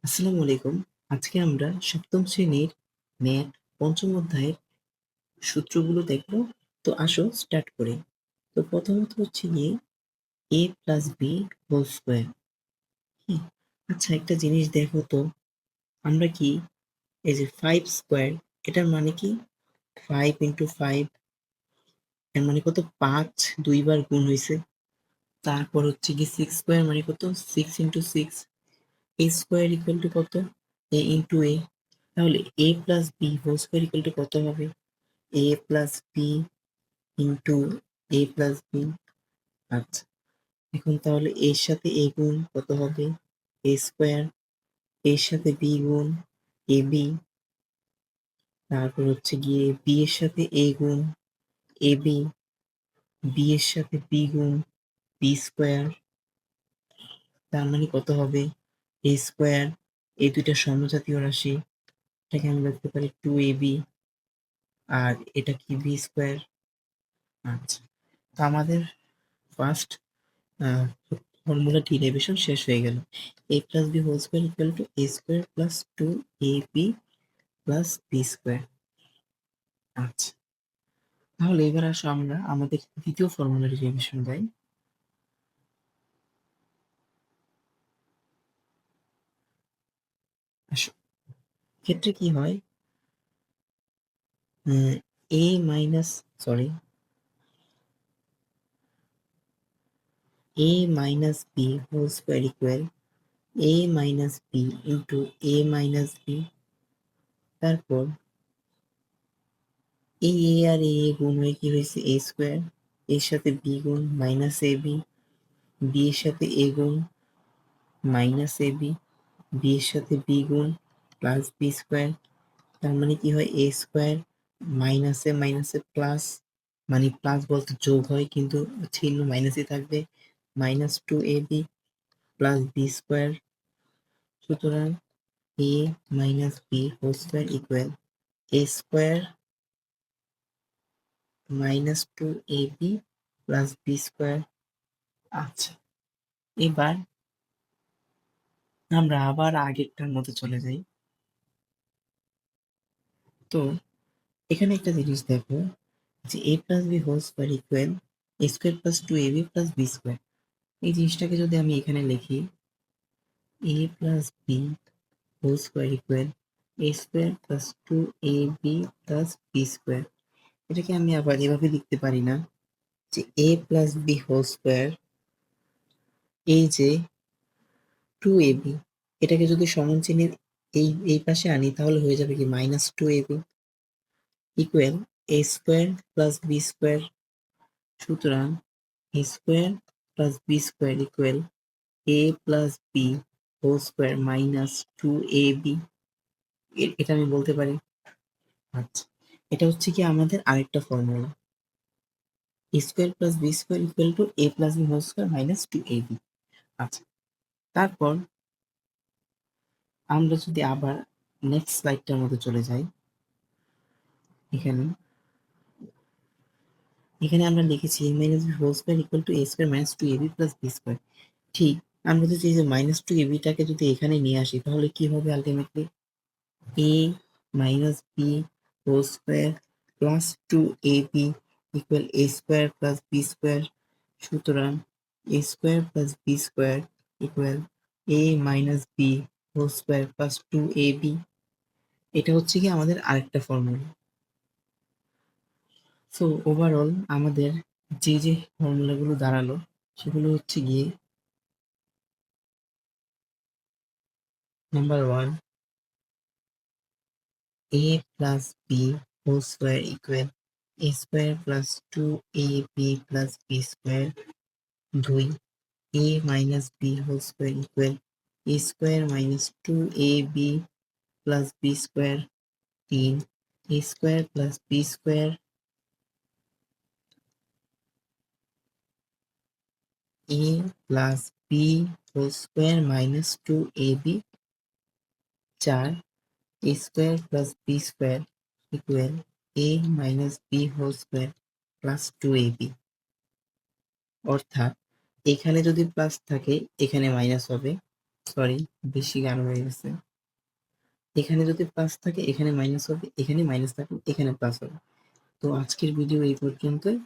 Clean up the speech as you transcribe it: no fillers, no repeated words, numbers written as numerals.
আসসালামু আলাইকুম। আজকে আমরা সপ্তম শ্রেণীর ম্যাথ পঞ্চম অধ্যায়ের সূত্রগুলো দেখব। তো আসো স্টার্ট করি। তো প্রথমত হচ্ছে গিয়ে a plus B whole square. হ্যাঁ, আচ্ছা একটা জিনিস দেখো তো, আমরা কি এই যে 5 স্কোয়ার, এটার মানে কি 5 ইন্টু 5, এর মানে কত? 5 দুইবার গুণ হয়েছে। তারপর হচ্ছে কি 6 স্কোয়ার মানে কত? 6 into 6, a square equal to কত? a into a। তাহলে a plus B whole square equal to কত হবে? a plus B into a plus B. আচ্ছা, এখন তাহলে এর সাথে a গুণ কত হবে? a square. এর সাথে b গুণ ab। তারপর হচ্ছে গিয়ে b এর সাথে a গুণ ab। b এর সাথে b গুণ b স্কোয়ার। তার মানে কত হবে? a square. এই দুইটা সমজাতীয় রাশি, এটাকে আমি লিখতে পারি 2ab, আর এটা কি b স্কোয়ার। আচ্ছা, তো আমাদের ফার্স্ট ফর্মুলা ডেরিভেশন শেষ হয়ে গেল। a plus B whole square equal to a square plus 2ab plus B square. আচ্ছা, তাহলে এবার আসো আমরা আমাদের দ্বিতীয় ফর্মুলা ডেরিভেশন যাই। আসো, ক্ষেত্রে কি হয়, a minus sorry a minus B whole square equal a minus B into a minus B. তারপর এই a আর a গুণ হয়ে কি হয়েছে? a square. এর সাথে b গুণ মাইনাস ab, b এর সাথে a গুণ মাইনাস ab, b এর সাথে b গুণ প্লাস বি স্কোয়ার। তার মানে কি হয়? a স্কোয়ার মাইনাসে মাইনাসে প্লাস, মানে প্লাস বলতে যোগ হয় কিন্তু চিহ্ন মাইনাসই থাকবে, minus 2ab plus B square. সুতরাং a minus B whole square equal a square minus 2ab plus B square. আচ্ছা, এবার আমরা আবার আগেরটার মতো চলে যাই। তো এখানে একটা জিনিস দেখো, যে a plus B whole square equal a square plus 2ab plus B square. এই জিনিসটাকে যদি আমি এখানে লিখি, a plus B whole square equal a square plus 2ab plus B square. এটাকে আমি আবার এভাবে লিখতে পারি না, যে a plus B whole square, এই যে 2ab, এটাকে যদি সমান চিহ্নের এই এই পাশে আনি তাহলে হয়ে যাবে কি minus 2ab equal a square plus B square. সুতরাং a square plus B square equal a plus B whole square minus 2ab। এটা আমি বলতে পারি। আচ্ছা, এটা হচ্ছে কি আমাদের আরেকটা formula, a square plus B square equal to a plus B whole square minus 2ab। আচ্ছা, তারপর আমরা যদি আবার নেক্সট স্লাইডটার মধ্যে চলে যাই, এখানে এখানে আমরা লিখেছি a minus B whole square equal to a square minus 2ab plus B square. ঠিক, আমরা যদি এই যে মাইনাস 2ab টাকে যদি এখানে নিয়ে আসি তাহলে কি হবে? Ultimately a minus B whole square plus 2ab equal a square plus B square. সুতরাং a square plus B square equal a minus B whole square plus 2ab। এটা হচ্ছে কি আমাদের আরেকটা ফর্মুলা। সো ওভারঅল আমাদের যে ফর্মুলাগুলো দাঁড়ালো সেগুলো হচ্ছে গিয়ে, number 1, a plus B whole square equal a square plus 2ab plus B square. 2, a minus B whole square equal a square minus 2ab plus B square. 3, a square plus B square a plus B whole square minus 2ab। 4, a square plus B square equal a minus B whole square plus 2ab। অর্থাৎ এখানে যদি plus থাকে এখানে minus হবে, sorry, বেশি গাঢ় হয়ে গেছে। এখানে যদি প্লাস থাকে এখানে মাইনাস হবে, এখানে মাইনাস থাকলে এখানে প্লাস হবে। তো আজকের ভিডিও এই পর্যন্তই।